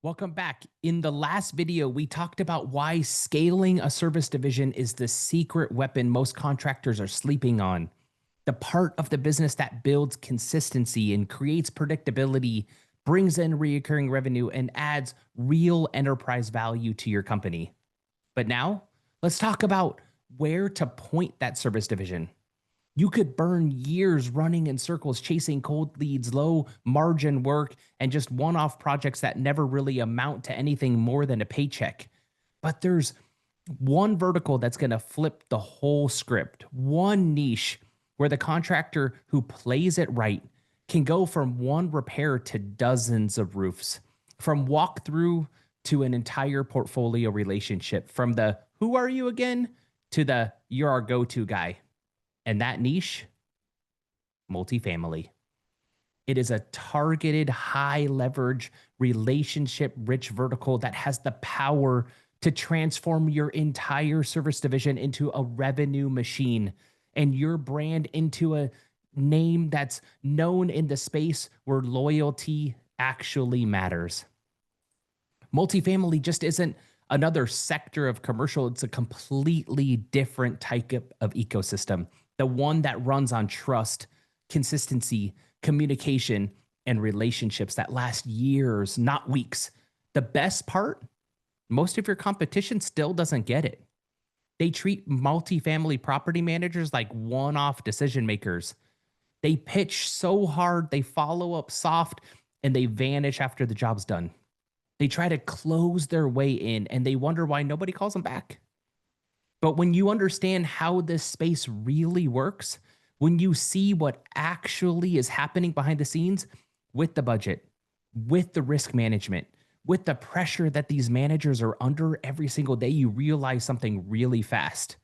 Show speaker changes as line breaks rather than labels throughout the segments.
Welcome back. In the last video, we talked about why scaling a service division is the secret weapon most contractors are sleeping on. The part of the business that builds consistency and creates predictability, brings in recurring revenue, and adds real enterprise value to your company. But now, let's talk about where to point that service division. You could burn years running in circles, chasing cold leads, low margin work, and just one off projects that never really amount to anything more than a paycheck. But there's one vertical that's going to flip the whole script, one niche where the contractor who plays it right can go from one repair to dozens of roofs, from walkthrough to an entire portfolio relationship, from the who are you again to the you're our go to guy. And that niche, multifamily. It is a targeted, high leverage, relationship rich vertical that has the power to transform your entire service division into a revenue machine and your brand into a name that's known in the space where loyalty actually matters. Multifamily just isn't another sector of commercial, it's a completely different type of ecosystem, the one that runs on trust, consistency, communication, and relationships that last years, not weeks. The best part, most of your competition still doesn't get it. They treat multifamily property managers like one off decision makers. They pitch so hard, they follow up soft, and they vanish after the job's done. They try to close their way in and they wonder why nobody calls them back. But when you understand how this space really works, when you see what actually is happening behind the scenes with the budget, with the risk management, with the pressure that these managers are under every single day, you realize something really fast.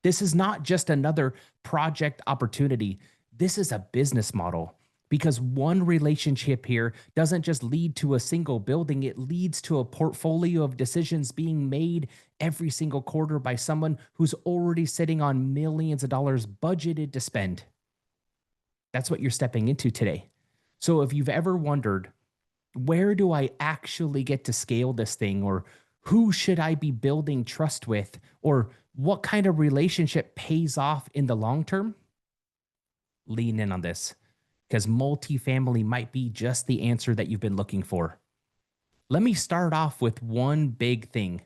This is not just another project opportunity. This is a business model because one relationship here doesn't just lead to a single building, it leads to a portfolio of decisions being made every single quarter by someone who's already sitting on millions of dollars budgeted to spend. That's what you're stepping into today. So if you've ever wondered, where do I actually get to scale this thing? Or who should I be building trust with? Or what kind of relationship pays off in the long term? Lean in on this because multifamily might be just the answer that you've been looking for. Let me start off with one big thing.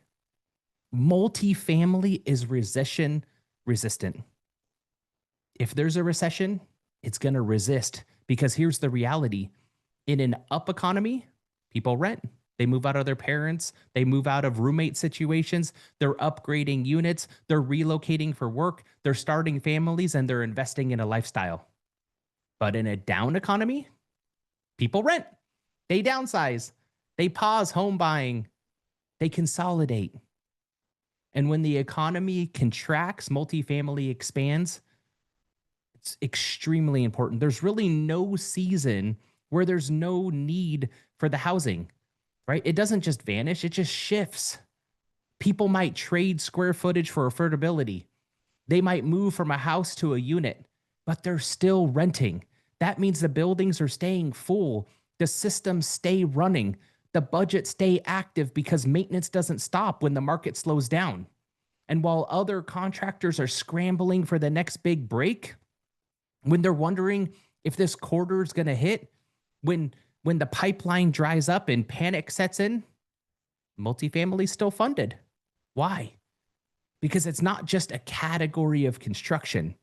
Multifamily is recession resistant. If there's a recession, it's going to resist because here's the reality. In an up economy, people rent. They move out of their parents. They move out of roommate situations. They're upgrading units. They're relocating for work. They're starting families and they're investing in a lifestyle. But in a down economy, people rent. They downsize. They pause home buying. They consolidate. And when the economy contracts, multifamily expands. It's extremely important. There's really no season where there's no need for the housing, right? It doesn't just vanish, it just shifts. People might trade square footage for affordability. They might move from a house to a unit, but they're still renting. That means the buildings are staying full, the systems stay running, the budgets stay active because maintenance doesn't stop when the market slows down. And while other contractors are scrambling for the next big break, when they're wondering if this quarter is going to hit, when the pipeline dries up and panic sets in, multifamily's still funded. Why? Because it's not just a category of construction.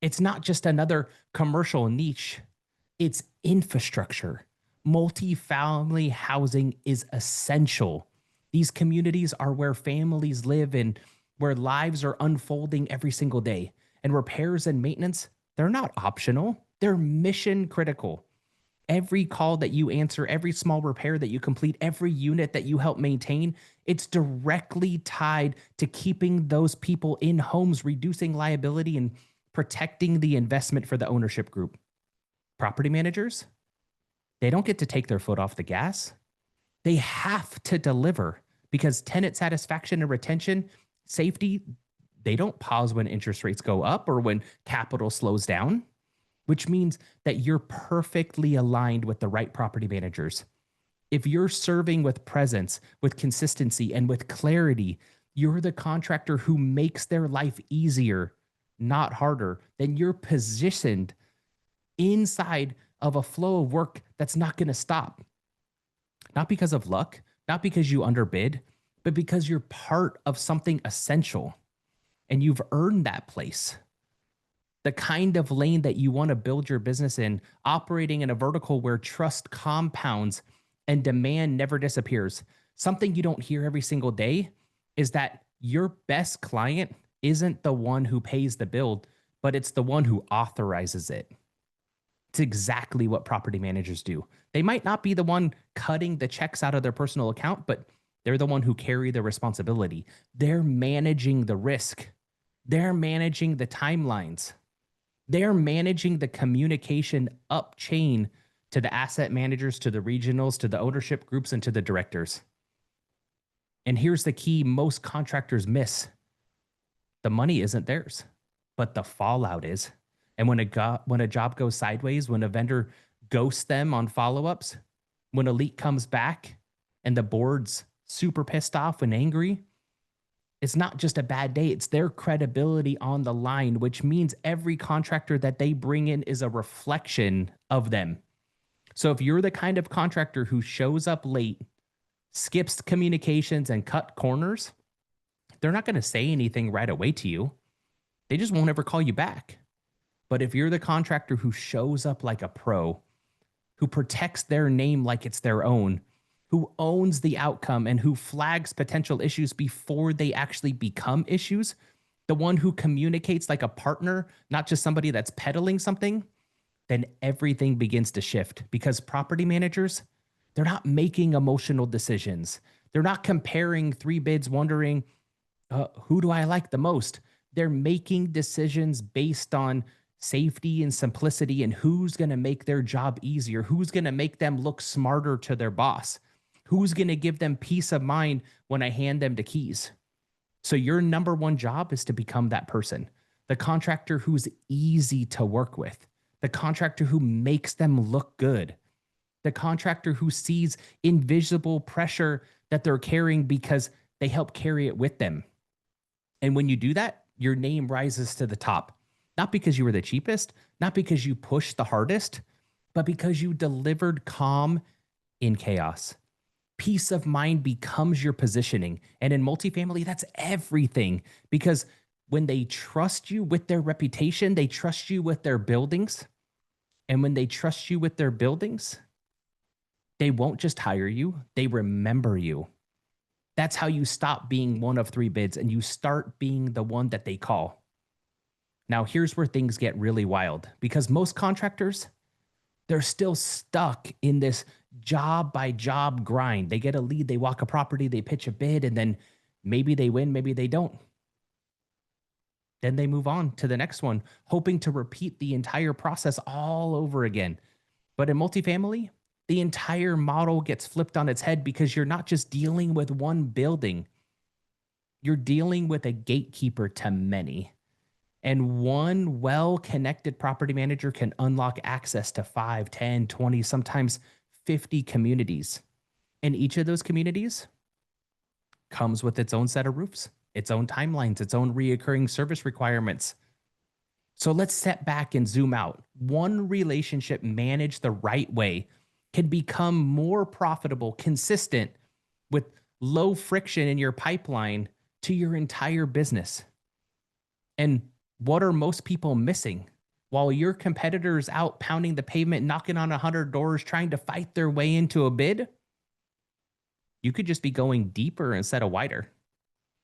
It's not just another commercial niche. It's infrastructure. Multifamily housing is essential. These communities are where families live and where lives are unfolding every single day. And repairs and maintenance, they're not optional. They're mission critical. Every call that you answer, every small repair that you complete, every unit that you help maintain, it's directly tied to keeping those people in homes, reducing liability and protecting the investment for the ownership group. Property managers, they don't get to take their foot off the gas. They have to deliver because tenant satisfaction and retention, safety, they don't pause when interest rates go up or when capital slows down, which means that you're perfectly aligned with the right property managers. If you're serving with presence, with consistency, and with clarity, you're the contractor who makes their life easier, not harder. Then you're positioned inside of a flow of work that's not going to stop. Not because of luck, not because you underbid, but because you're part of something essential and you've earned that place. The kind of lane that you want to build your business in, operating in a vertical where trust compounds and demand never disappears. Something you don't hear every single day is that your best client isn't the one who pays the bill, but it's the one who authorizes it. It's exactly what property managers do. They might not be the one cutting the checks out of their personal account, but they're the one who carry the responsibility. They're managing the risk. They're managing the timelines. They're managing the communication up chain to the asset managers, to the regionals, to the ownership groups, and to the directors. And here's the key most contractors miss. The money isn't theirs, but the fallout is. And when a job goes sideways, when a vendor ghosts them on follow-ups, when a leak comes back and the board's super pissed off and angry, it's not just a bad day, it's their credibility on the line, which means every contractor that they bring in is a reflection of them. So if you're the kind of contractor who shows up late, skips communications, and cut corners, they're not going to say anything right away to you. They just won't ever call you back. But if you're the contractor who shows up like a pro, who protects their name like it's their own, who owns the outcome, and who flags potential issues before they actually become issues, the one who communicates like a partner, not just somebody that's peddling something, then everything begins to shift because property managers, they're not making emotional decisions. They're not comparing three bids, wondering, who do I like the most? They're making decisions based on safety and simplicity and who's going to make their job easier, who's going to make them look smarter to their boss, who's going to give them peace of mind when I hand them the keys. So your number one job is to become that person, the contractor who's easy to work with, the contractor who makes them look good, the contractor who sees invisible pressure that they're carrying because they help carry it with them. And when you do that, your name rises to the top. Not because you were the cheapest, not because you pushed the hardest, but because you delivered calm in chaos. Peace of mind becomes your positioning. And in multifamily, that's everything. Because when they trust you with their reputation, they trust you with their buildings. And when they trust you with their buildings, they won't just hire you, they remember you. That's how you stop being one of three bids and you start being the one that they call. Now, here's where things get really wild because most contractors, they're still stuck in this job by job grind. They get a lead, they walk a property, they pitch a bid, and then maybe they win, maybe they don't. Then they move on to the next one, hoping to repeat the entire process all over again. But in multifamily, the entire model gets flipped on its head because you're not just dealing with one building, you're dealing with a gatekeeper to many. And one well-connected property manager can unlock access to 5, 10, 20, sometimes 50 communities. And each of those communities comes with its own set of roofs, its own timelines, its own reoccurring service requirements. So let's step back and zoom out. One relationship managed the right way can become more profitable, consistent, with low friction in your pipeline to your entire business. And what are most people missing? While your competitors out pounding the pavement, knocking on 100 doors, trying to fight their way into a bid, you could just be going deeper instead of wider.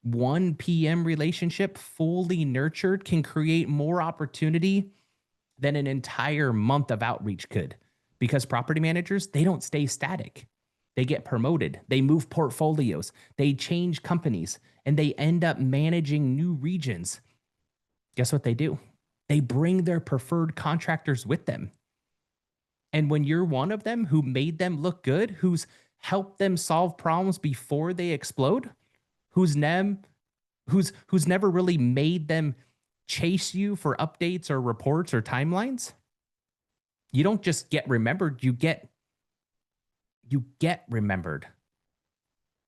One PM relationship fully nurtured can create more opportunity than an entire month of outreach could. Because property managers, they don't stay static. They get promoted, they move portfolios, they change companies, and they end up managing new regions. Guess what they do? They bring their preferred contractors with them. And when you're one of them who made them look good, who's helped them solve problems before they explode, who's never really made them chase you for updates or reports or timelines, you don't just get remembered, you get you get remembered.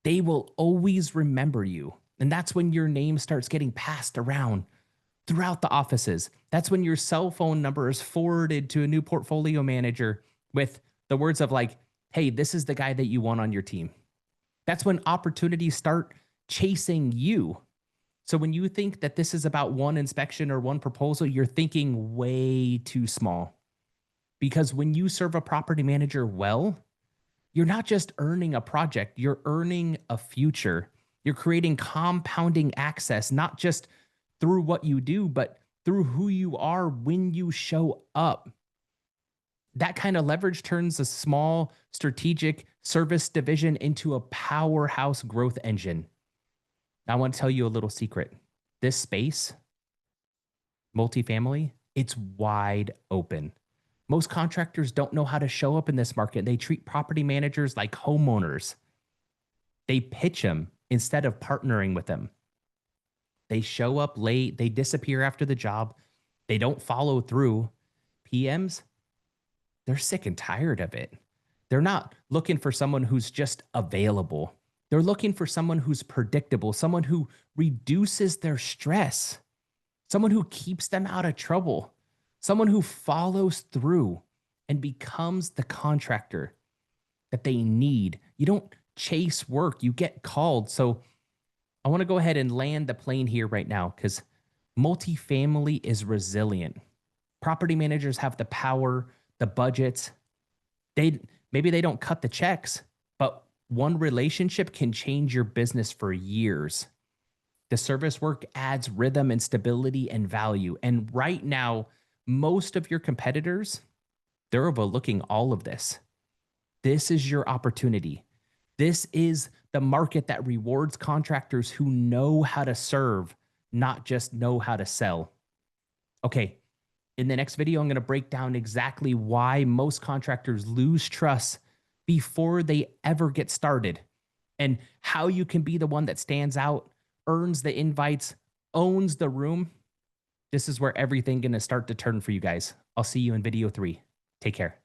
They will always remember you. And that's when your name starts getting passed around throughout the offices. That's when your cell phone number is forwarded to a new portfolio manager with the words of like, hey, this is the guy that you want on your team. That's when opportunities start chasing you. So when you think that this is about one inspection or one proposal, you're thinking way too small. Because when you serve a property manager well, you're not just earning a project, you're earning a future. You're creating compounding access, not just through what you do, but through who you are when you show up. That kind of leverage turns a small strategic service division into a powerhouse growth engine. Now, I want to tell you a little secret. This space, multifamily, it's wide open. Most contractors don't know how to show up in this market. They treat property managers like homeowners. They pitch them instead of partnering with them. They show up late. They disappear after the job. They don't follow through. PMs, they're sick and tired of it. They're not looking for someone who's just available. They're looking for someone who's predictable, someone who reduces their stress, someone who keeps them out of trouble, someone who follows through and becomes the contractor that they need. You don't chase work, you get called. So I want to go ahead and land the plane here right now because multifamily is resilient. Property managers have the power, the budgets. Maybe they don't cut the checks, but one relationship can change your business for years. The service work adds rhythm and stability and value. And right now, most of your competitors, they're overlooking all of this. This is your opportunity. This is the market that rewards contractors who know how to serve, not just know how to sell. Okay, in the next video, I'm going to break down exactly why most contractors lose trust before they ever get started and how you can be the one that stands out, earns the invites, owns the room. This is where everything going to start to turn for you guys. I'll see you in video 3. Take care.